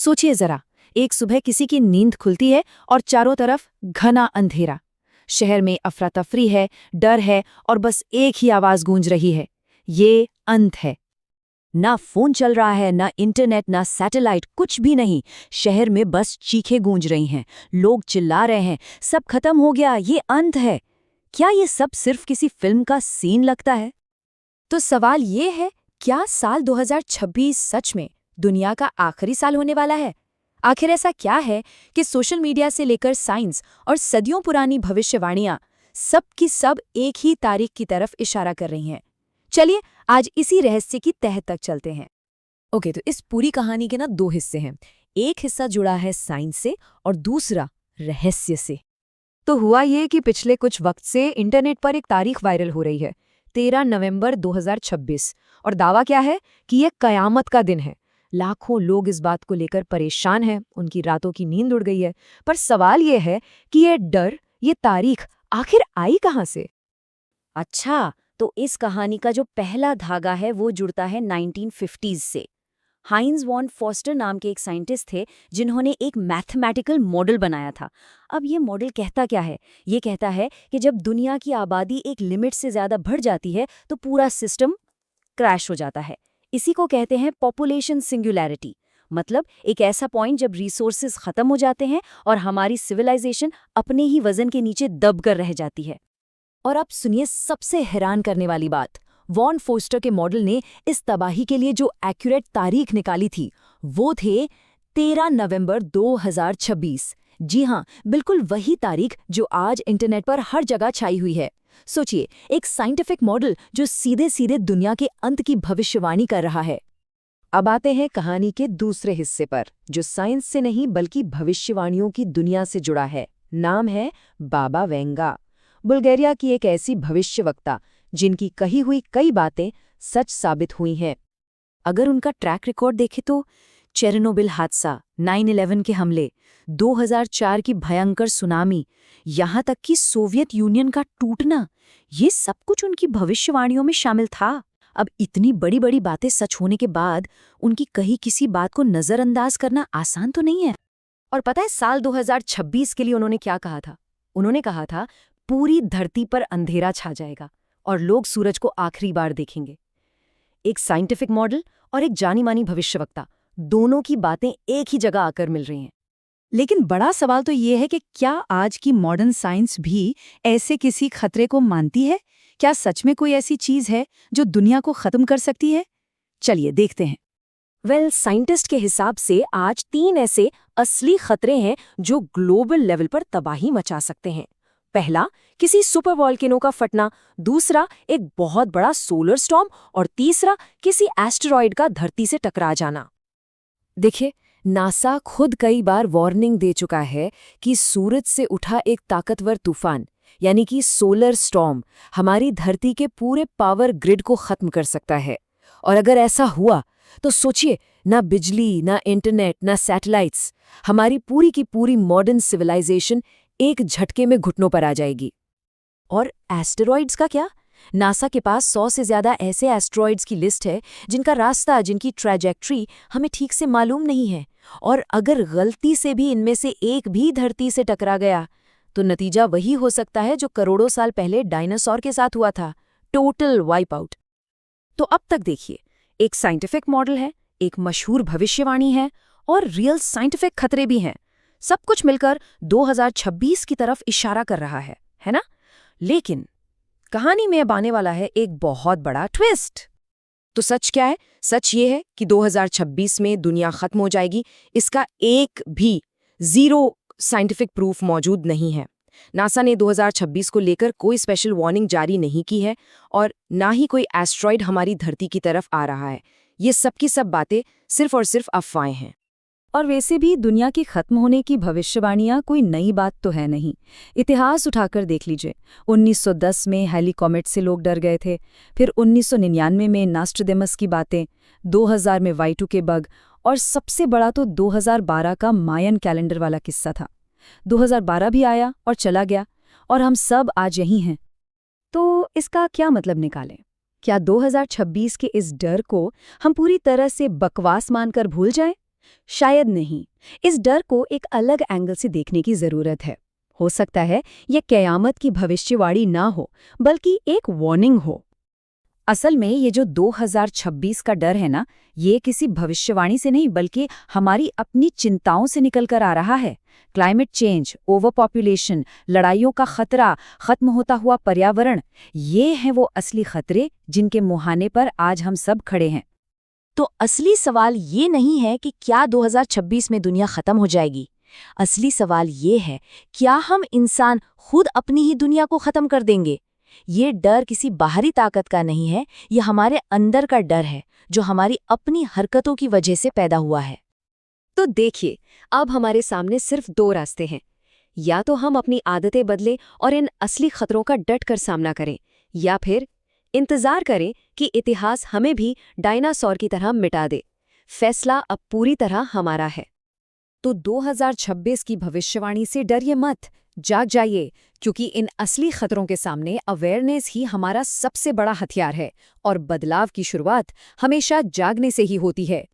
सोचिए जरा, एक सुबह किसी की नींद खुलती है और चारों तरफ घना अंधेरा। शहर में अफरा तफरी है, डर है और बस एक ही आवाज गूंज रही है, ये अंत है। ना फोन चल रहा है, ना इंटरनेट, ना सैटेलाइट, कुछ भी नहीं। शहर में बस चीखें गूंज रही हैं, लोग चिल्ला रहे हैं, सब खत्म हो गया, ये अंत है। क्या ये सब सिर्फ किसी फिल्म का सीन लगता है? तो सवाल ये है, क्या साल 2026 सच में दुनिया का आखिरी साल होने वाला है? आखिर ऐसा क्या है कि सोशल मीडिया से लेकर साइंस और सदियों पुरानी भविष्यवाणियां सब की सब एक ही तारीख की तरफ इशारा कर रही हैं? चलिए आज इसी रहस्य की तह तक चलते हैं। ओके, तो इस पूरी कहानी के ना दो हिस्से हैं। एक हिस्सा जुड़ा है साइंस से और दूसरा रहस्य से। तो हुआ ये कि पिछले कुछ वक्त से इंटरनेट पर एक तारीख वायरल हो रही है, 13 नवंबर 2026, और दावा क्या है कि यह कयामत का दिन है। लाखों लोग इस बात को लेकर परेशान हैं, उनकी रातों की नींद उड़ गई है। पर सवाल यह है कि ये डर, ये तारीख आखिर आई कहाँ से? अच्छा, तो इस कहानी का जो पहला धागा है वो जुड़ता है 1950s से। हाइंज वॉन फॉस्टर नाम के एक साइंटिस्ट थे जिन्होंने एक मैथमेटिकल मॉडल बनाया था। अब ये मॉडल कहता क्या है? ये कहता है कि जब दुनिया की आबादी एक लिमिट से ज़्यादा बढ़ जाती है तो पूरा सिस्टम क्रैश हो जाता है। इसी को कहते हैं पॉपुलेशन सिंगुलैरिटी। मतलब एक ऐसा पॉइंट जब रिसोर्सेज खत्म हो जाते हैं और हमारी सिविलाइजेशन अपने ही वजन के नीचे दब कर रह जाती है। और अब सुनिए सबसे हैरान करने वाली बात। वॉन फोस्टर के मॉडल ने इस तबाही के लिए जो एक्यूरेट तारीख निकाली थी वो थे 13 नवंबर 2026। जी हाँ, बिल्कुल वही तारीख जो आज इंटरनेट पर हर जगह छाई हुई है। सोचिए, एक साइंटिफिक मॉडल जो सीधे सीधे दुनिया के अंत की भविष्यवाणी कर रहा है। अब आते हैं कहानी के दूसरे हिस्से पर, जो साइंस से नहीं बल्कि भविष्यवाणियों की दुनिया से जुड़ा है। नाम है बाबा वेंगा, बुल्गारिया की एक ऐसी भविष्यवक्ता जिनकी कही हुई कई बातें सच साबित हुई हैं। अगर उनका ट्रैक रिकॉर्ड देखें तो चेरनोबिल हादसा, 9/11 के हमले, 2004 की भयंकर सुनामी, यहाँ तक कि सोवियत यूनियन का टूटना, ये सब कुछ उनकी भविष्यवाणियों में शामिल था। अब इतनी बड़ी बड़ी बातें सच होने के बाद उनकी कही किसी बात को नज़रअंदाज करना आसान तो नहीं है। और पता है साल 2026 के लिए उन्होंने क्या कहा था? उन्होंने कहा था पूरी धरती पर अंधेरा छा जाएगा और लोग सूरज को आखिरी बार देखेंगे। एक साइंटिफिक मॉडल और एक जानी मानी भविष्यवक्ता, दोनों की बातें एक ही जगह आकर मिल रही हैं। लेकिन बड़ा सवाल तो ये है कि क्या आज की मॉडर्न साइंस भी ऐसे किसी खतरे को मानती है? क्या सच में कोई ऐसी चीज है जो दुनिया को खत्म कर सकती है? चलिए देखते हैं। साइंटिस्ट के हिसाब से आज 3 ऐसे असली खतरे हैं जो ग्लोबल लेवल पर तबाही मचा सकते हैं। पहला, किसी सुपर वॉल्केनो का फटना। दूसरा, एक बहुत बड़ा सोलर स्टॉर्म। और तीसरा, किसी एस्टेरॉयड का धरती से टकरा जाना। देखिए, नासा खुद कई बार वार्निंग दे चुका है कि सूरज से उठा एक ताकतवर तूफान, यानी कि सोलर स्टॉर्म, हमारी धरती के पूरे पावर ग्रिड को खत्म कर सकता है। और अगर ऐसा हुआ तो सोचिए, ना बिजली, ना इंटरनेट, ना सैटेलाइट्स, हमारी पूरी की पूरी मॉडर्न सिविलाइजेशन एक झटके में घुटनों पर आ जाएगी। और एस्टेरॉइड्स का क्या? नासा के पास 100 से ज़्यादा ऐसे एस्टेरॉइड्स की लिस्ट है जिनका रास्ता, जिनकी ट्रैजेक्टरी हमें ठीक से मालूम नहीं है। और अगर गलती से भी इनमें से एक भी धरती से टकरा गया तो नतीजा वही हो सकता है जो करोड़ों साल पहले डायनासोर के साथ हुआ था, टोटल वाइप आउट। तो अब तक देखिए, एक साइंटिफिक मॉडल है, एक मशहूर भविष्यवाणी है और रियल साइंटिफिक खतरे भी हैं। सब कुछ मिलकर 2026 की तरफ इशारा कर रहा है ना? लेकिन कहानी में अब आने वाला है एक बहुत बड़ा ट्विस्ट। तो सच क्या है? सच ये है कि 2026 में दुनिया खत्म हो जाएगी, इसका एक भी जीरो साइंटिफिक प्रूफ मौजूद नहीं है। नासा ने 2026 को लेकर कोई स्पेशल वार्निंग जारी नहीं की है और ना ही कोई एस्ट्रॉइड हमारी धरती की तरफ आ रहा है। ये सब की सब बातें सिर्फ और सिर्फ अफवाहें हैं। और वैसे भी दुनिया के खत्म होने की भविष्यवाणियां कोई नई बात तो है नहीं। इतिहास उठाकर देख लीजिए, 1910 में हैली कॉमेट से लोग डर गए थे, फिर 1999 में नास्ट्राडेमस की बातें, 2000 में Y2K बग, और सबसे बड़ा तो 2012 का मायन कैलेंडर वाला किस्सा था। 2012 भी आया और चला गया और हम सब आज यहीं हैं। तो इसका क्या मतलब निकालें? क्या 2026 के इस डर को हम पूरी तरह से बकवास मानकर भूल जाएं? शायद नहीं। इस डर को एक अलग एंगल से देखने की जरूरत है। हो सकता है यह क़यामत की भविष्यवाणी ना हो, बल्कि एक वार्निंग हो। असल में ये जो 2026 का डर है ना, ये किसी भविष्यवाणी से नहीं बल्कि हमारी अपनी चिंताओं से निकल कर आ रहा है। क्लाइमेट चेंज, ओवर पॉपुलेशन, लड़ाइयों का खतरा, खत्म होता हुआ पर्यावरण, ये हैं वो असली खतरे जिनके मुहाने पर आज हम सब खड़े हैं। तो असली सवाल ये नहीं है कि क्या 2026 में दुनिया खत्म हो जाएगी। असली सवाल ये है, क्या हम इंसान खुद अपनी ही दुनिया को खत्म कर देंगे। ये डर किसी बाहरी ताकत का नहीं है, ये हमारे अंदर का डर है, जो हमारी अपनी हरकतों की वजह से पैदा हुआ है। तो देखिए, अब हमारे सामने सिर्फ दो रास्ते हैं। या तो हम अपनी आदतें बदलें और इन असली खतरों का डट कर सामना करें, या फिर इंतजार करें कि इतिहास हमें भी डायनासोर की तरह मिटा दे। फैसला अब पूरी तरह हमारा है। तो 2026 की भविष्यवाणी से डरिए मत, जाग जाइए, क्योंकि इन असली खतरों के सामने अवेयरनेस ही हमारा सबसे बड़ा हथियार है और बदलाव की शुरुआत हमेशा जागने से ही होती है।